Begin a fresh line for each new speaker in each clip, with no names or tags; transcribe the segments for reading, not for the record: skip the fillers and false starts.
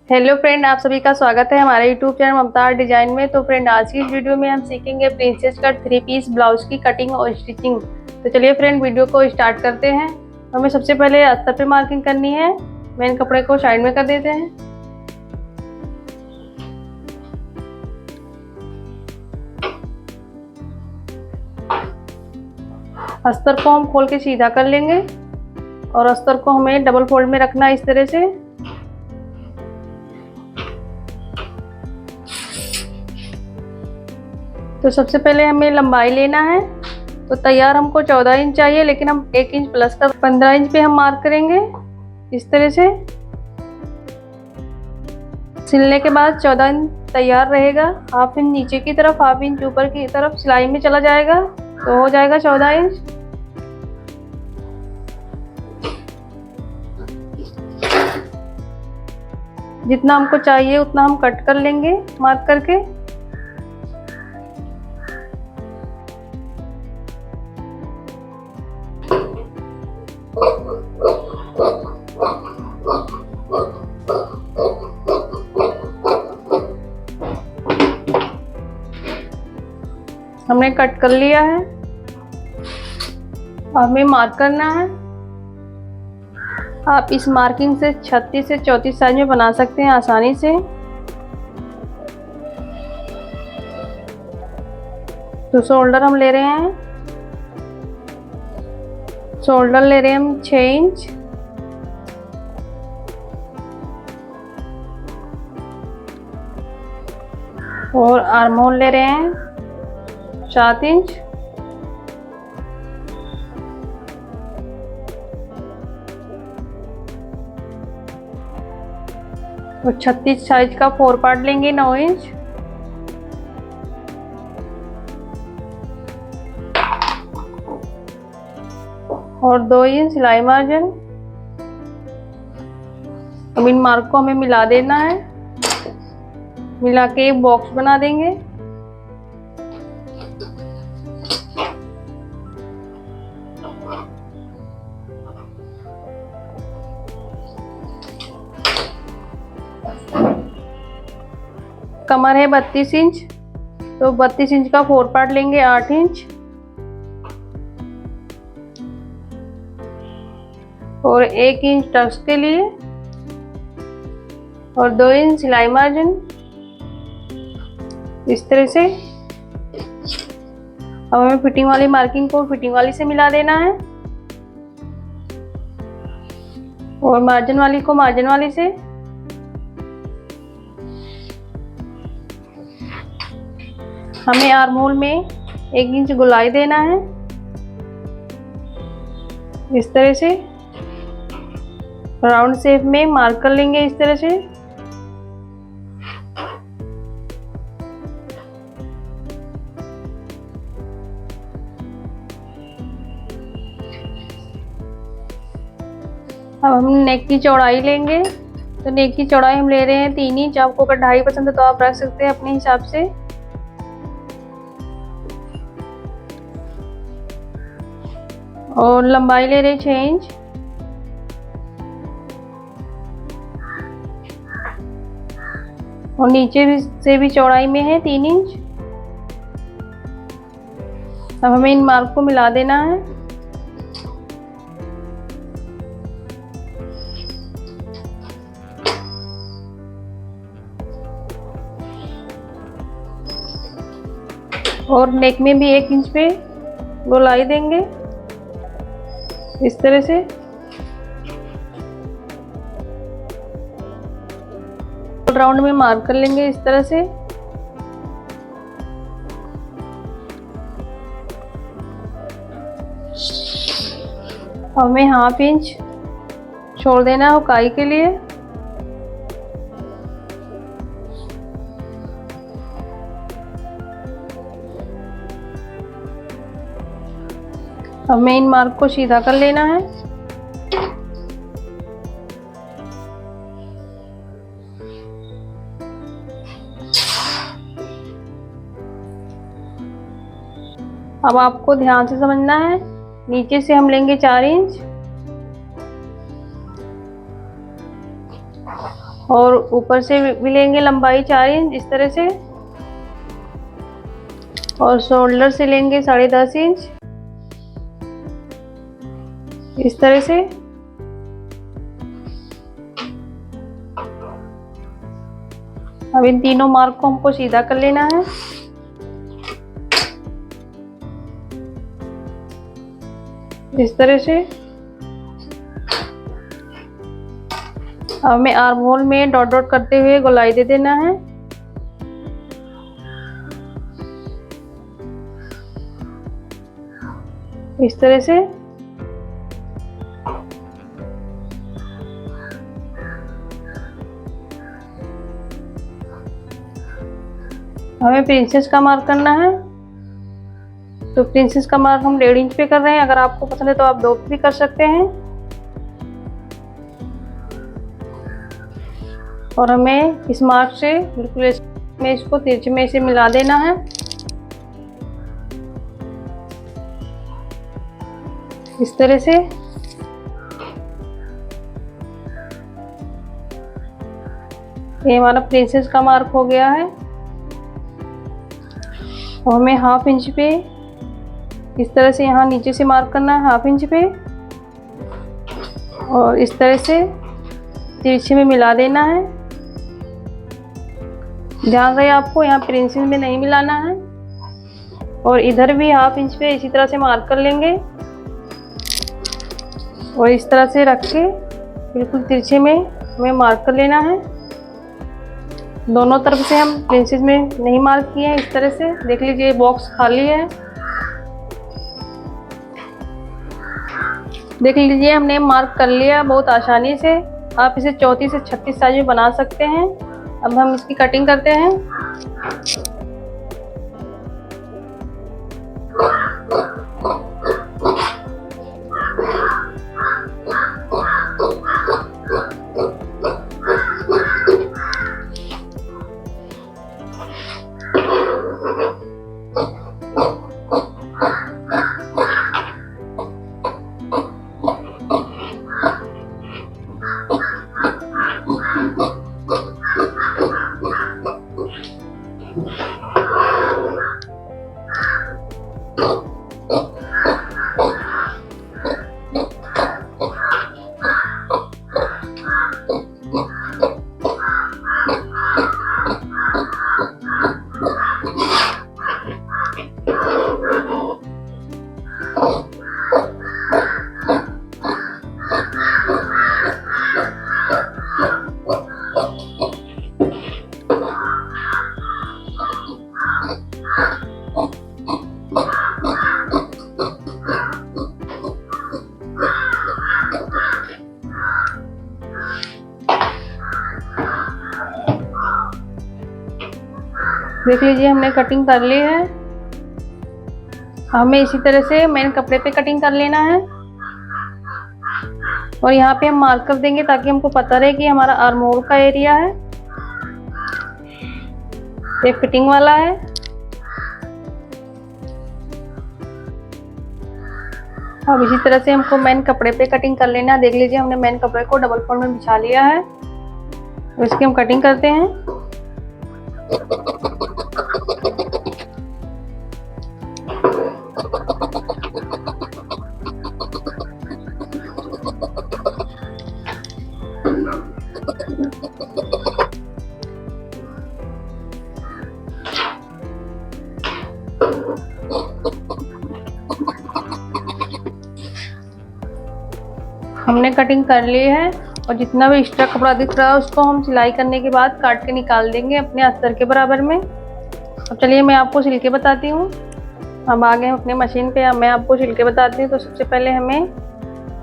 Hello friend, आप सभी का स्वागत है हमारे यूट्यूब चैनल ममता आर्ट डिजाइन में। तो फ्रेंड, आज की इस वीडियो में हम सीखेंगे प्रिंसेस कट 3 पीस ब्लाउज की कटिंग और स्टिचिंग। तो चलिए फ्रेंड, वीडियो को स्टार्ट करते हैं। हमें सबसे पहले अस्तर पे मार्किंग करनी है। मेन कपड़े को साइड में कर देते हैं। अस्तर को हम खोल के सीधा कर लेंगे और अस्तर को हमें डबल फोल्ड में रखना है इस तरह से। तो सबसे पहले हमें लंबाई लेना है। तो तैयार हमको 14 इंच चाहिए, लेकिन हम 1 इंच प्लस का 15 इंच पे हम मार्क करेंगे इस तरह से। सिलने के बाद 14 इंच तैयार रहेगा। हाफ इंच नीचे की तरफ, हाफ इंच ऊपर की तरफ सिलाई में चला जाएगा, तो हो जाएगा 14 इंच। जितना हमको चाहिए उतना हम कट कर लेंगे मार्क करके। हमने कट कर लिया है। हमें मार्क करना है। आप इस मार्किंग से 36 से 34 साइज में बना सकते हैं आसानी से। तो शोल्डर हम ले रहे हैं। शोल्डर ले रहे हैं हम 6 इंच। और आर्म होल ले रहे हैं 7 इंच। और 36 साइज का 4 पार्ट लेंगे 9 इंच। और 2 इंच सिलाई मार्जिन। अब इन मार्क को हमें मिला देना है। मिला के एक बॉक्स बना देंगे। कमर है 32 इंच, तो 32 इंच का 4 पार्ट लेंगे 8 इंच। और 1 इंच टक्स के लिए और 2 इंच सिलाई मार्जिन इस तरह से। अब हमें फिटिंग वाली मार्किंग को फिटिंग वाली से मिला देना है और मार्जिन वाली को मार्जिन वाली से। हमें आर्म होल में 1 इंच गोलाई देना है इस तरह से। राउंड शेप में मार्क कर लेंगे इस तरह से। अब हम नेक की चौड़ाई लेंगे। तो नेक की चौड़ाई हम ले रहे हैं 3 इंच। आपको अगर 2.5 पसंद है तो आप रख सकते हैं अपने हिसाब से। और लंबाई ले रहे हैं 6 इंच। और नीचे से भी चौड़ाई में है 3 इंच। अब हमें इन मार्क को मिला देना है। और नेक में भी 1 इंच पे गोलाई देंगे इस तरह से। राउंड में मार्क कर लेंगे इस तरह से। हमें हाफ इंच छोड़ देना है उकाई के लिए। हमें इन मार्क को सीधा कर लेना है। अब आपको ध्यान से समझना है। नीचे से हम लेंगे 4 इंच और ऊपर से भी लेंगे लंबाई 4 इंच इस तरह से, और शोल्डर से लेंगे 10.5 इंच इस तरह से। अब इन तीनों मार्क को हमको सीधा कर लेना है। इस तरह से। अब हमें आर्म होल में डॉट डॉट करते हुए गोलाई दे देना है। इस तरह से। हमें प्रिंसेस का मार्क करना है, तो प्रिंसेस का मार्क हम 1.5 इंच पे कर रहे हैं। अगर आपको पसंद है तो आप 2 भी कर सकते हैं। और हमें इस मार्क से बिल्कुल में इसको तिरछे में से मिला देना है। इस तरह से। ये हमारा प्रिंसेस का मार्क हो गया है। और हमें 1/2 इंच पे इस तरह से यहाँ नीचे से मार्क करना है 1/2 इंच पे, और इस तरह से तिरछे में मिला देना है। ध्यान रहे आपको यहाँ प्रिंसेस में नहीं मिलाना है। और इधर भी 1/2 इंच पे इसी तरह से मार्क कर लेंगे, और इस तरह से रख के बिल्कुल तिरछे में हमें मार्क कर लेना है। दोनों तरफ से हम प्रिंसेस में नहीं मार्क किए हैं। इस तरह से देख लीजिए बॉक्स खाली है। देख लीजिए हमने मार्क कर लिया बहुत आसानी से। आप इसे 34 से 36 साइज में बना सकते हैं। अब हम इसकी कटिंग करते हैं। देख लीजिए हमने कटिंग कर ली है। हमें इसी तरह से मेन कपड़े पे कटिंग कर लेना है, और यहाँ पे हम मार्क कर देंगे ताकि हमको पता रहे कि हमारा आर्म होल का एरिया है, ये फिटिंग वाला है। अब इसी तरह से हमको मेन कपड़े पे कटिंग कर लेना है। देख लीजिए हमने मेन कपड़े को डबल फोल्ड में बिछा लिया है, तो इसकी हम कटिंग करते हैं। हमने कटिंग कर ली है, और जितना भी एक्स्ट्रा कपड़ा दिख रहा है उसको हम सिलाई करने के बाद काट के निकाल देंगे अपने अस्तर के बराबर में। अब चलिए मैं आपको सिल के बताती हूँ। अब आ गए अपने मशीन पे। अब मैं आपको सिल के बताती हूँ। तो सबसे पहले हमें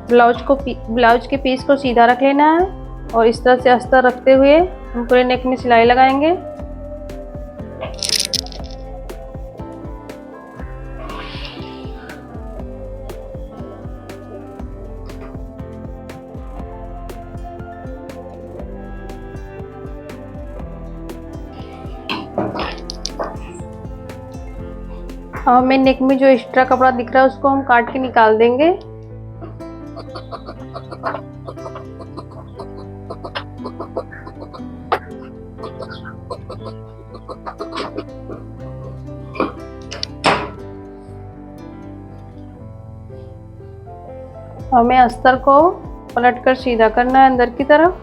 ब्लाउज के पीस को सीधा रख लेना है, और इस तरह से अस्तर रखते हुए हम पूरे नेक में सिलाई लगाएंगे। अब हमें नेक में जो एक्स्ट्रा कपड़ा दिख रहा है उसको हम काट के निकाल देंगे। हमें अस्तर को पलटकर सीधा करना है अंदर की तरफ।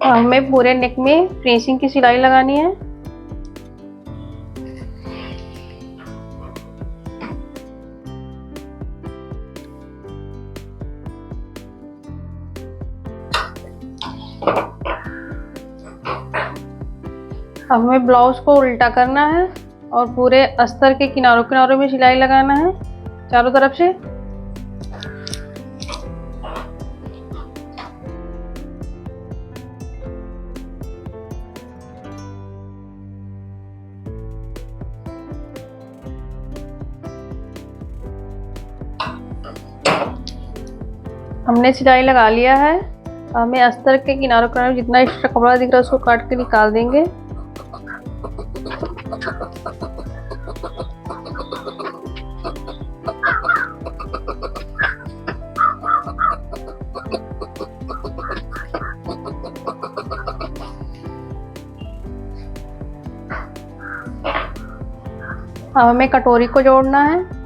हमें पूरे नेक में फिनिशिंग की सिलाई लगानी है। अब हमें ब्लाउज को उल्टा करना है और पूरे अस्तर के किनारों किनारों में सिलाई लगाना है चारों तरफ से। हमने सिलाई लगा लिया है। हमें अस्तर के किनारों किनारों जितना एक्स्ट्रा कपड़ा दिख रहा है उसको काट के निकाल देंगे। अब हमें कटोरी को जोड़ना है।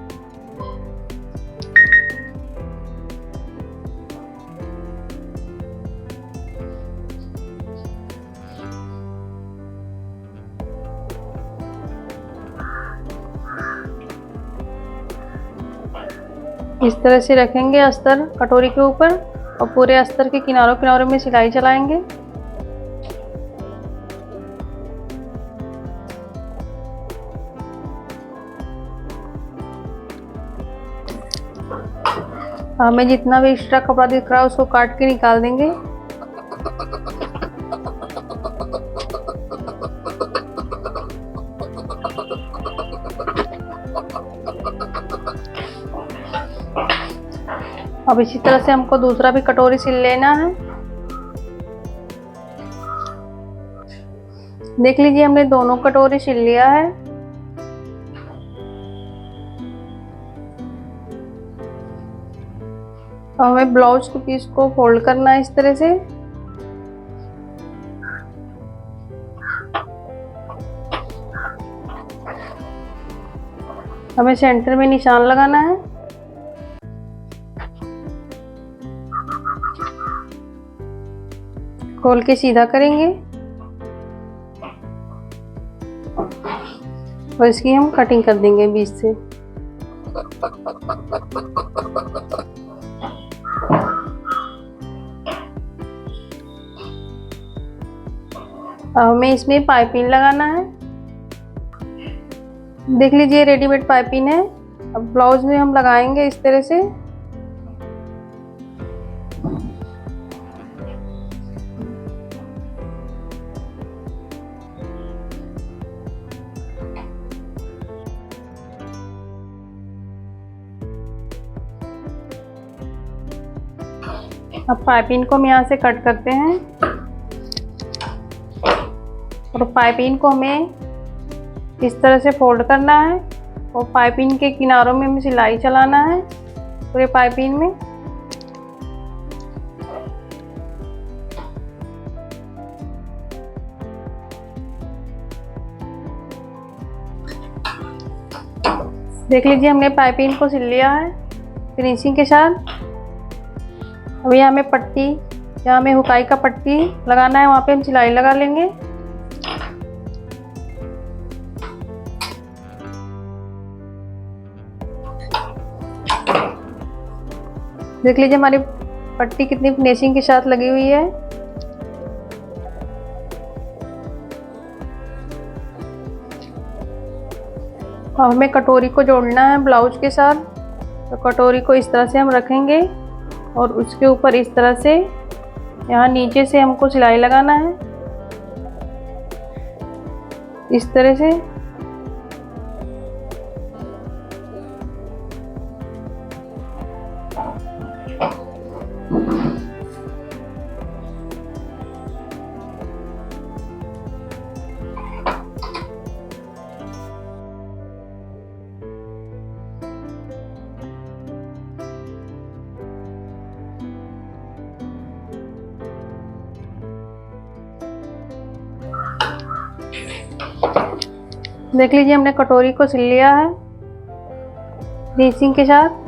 इस तरह से रखेंगे अस्तर कटोरी के ऊपर और पूरे अस्तर के किनारों किनारों में सिलाई चलाएंगे। हमें जितना भी एक्स्ट्रा कपड़ा दिख रहा है उसको काट के निकाल देंगे। अब इसी तरह से हमको दूसरा भी कटोरी सिल लेना है। देख लीजिए हमने दोनों कटोरी सिल लिया है। अब हमें ब्लाउज के पीस को फोल्ड करना है इस तरह से। हमें सेंटर में निशान लगाना है। खोल के सीधा करेंगे और इसकी हम कटिंग कर देंगे बीच से। अब हमें इसमें पाइपिंग लगाना है। देख लीजिए रेडीमेड पाइपिंग है। अब ब्लाउज में हम लगाएंगे इस तरह से। अब पाइपिंग को हम यहाँ से कट करते हैं और पाइपिंग को हमें इस तरह से फोल्ड करना है और पाइपिंग के किनारों में हमें सिलाई चलाना है पूरे पाइपिंग में। देख लीजिए हमने पाइपिंग को सिल लिया है फिनिशिंग के साथ। अभी हमें पट्टी जहाँ हमें हुकाई का पट्टी लगाना है वहाँ पे हम सिलाई लगा लेंगे। देख लीजिए हमारी पट्टी कितनी फिनिशिंग के साथ लगी हुई है। अब हमें कटोरी को जोड़ना है ब्लाउज के साथ। तो कटोरी को इस तरह से हम रखेंगे और उसके ऊपर इस तरह से यहाँ नीचे से हमको सिलाई लगाना है इस तरह से। देख लीजिए हमने कटोरी को सिल लिया है फिनिशिंग के साथ।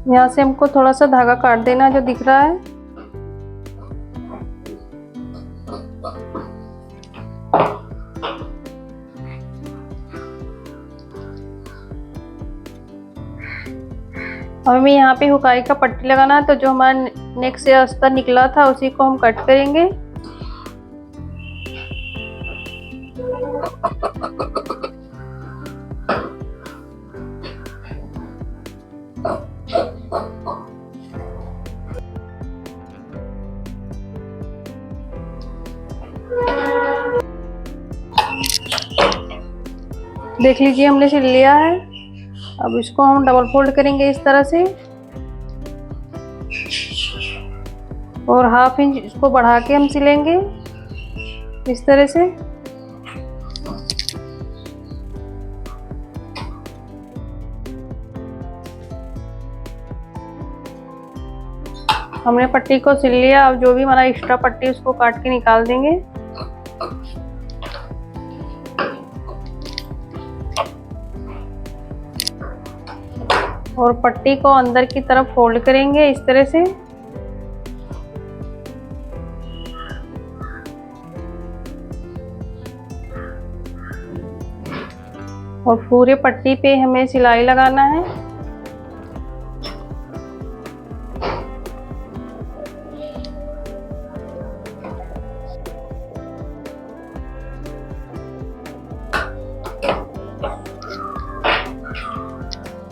यहाँ से हमको थोड़ा सा धागा काट देना जो दिख रहा है। अब हमें यहाँ पे हुकाई का पट्टी लगाना है, तो जो हमारा नेक से अस्तर निकला था उसी को हम कट करेंगे। देख लीजिए हमने सिल लिया है। अब इसको हम डबल फोल्ड करेंगे इस तरह से और हाफ इंच इसको बढ़ा के हम सिलेंगे इस तरह से। हमने पट्टी को सिल लिया। अब जो भी हमारा एक्स्ट्रा पट्टी उसको काट के निकाल देंगे। और पट्टी को अंदर की तरफ फोल्ड करेंगे इस तरह से। और पूरे पट्टी पे हमें सिलाई लगाना है।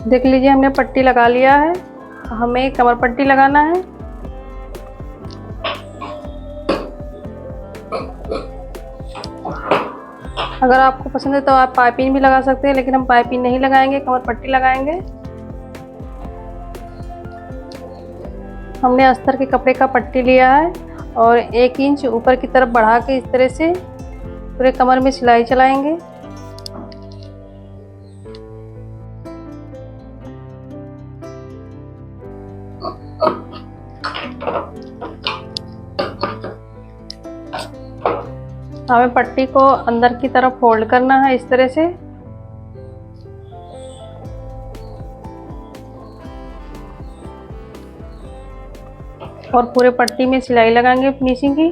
देख लीजिए हमने पट्टी लगा लिया है। हमें कमर पट्टी लगाना है। अगर आपको पसंद है तो आप पाइपिंग भी लगा सकते हैं, लेकिन हम पाइपिंग नहीं लगाएंगे, कमर पट्टी लगाएंगे। हमने अस्तर के कपड़े का पट्टी लिया है और 1 इंच ऊपर की तरफ बढ़ा के इस तरह से पूरे कमर में सिलाई चलाएंगे। हमें पट्टी को अंदर की तरफ फोल्ड करना है इस तरह से। और पूरे पट्टी में सिलाई लगाएंगे फिनिशिंग की।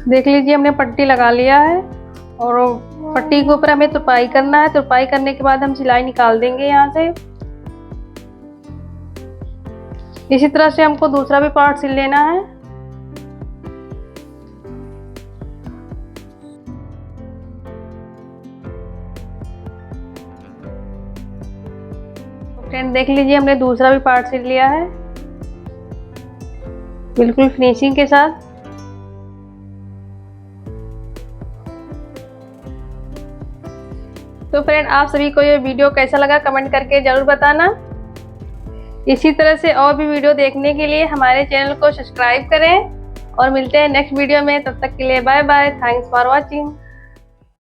देख लीजिए हमने पट्टी लगा लिया है और पट्टी के ऊपर हमें तुरपाई करना है। तुरपाई करने के बाद हम सिलाई निकाल देंगे यहाँ से। इसी तरह से हमको दूसरा भी पार्ट सिल लेना है। फ्रेंड देख लीजिए हमने दूसरा भी पार्ट सिल लिया है बिल्कुल फिनिशिंग के साथ। तो फ्रेंड आप सभी को ये वीडियो कैसा लगा कमेंट करके जरूर बताना। इसी तरह से और भी वीडियो देखने के लिए हमारे चैनल को सब्सक्राइब करें और मिलते हैं नेक्स्ट वीडियो में। तब तक के लिए bye bye. Thanks for watching.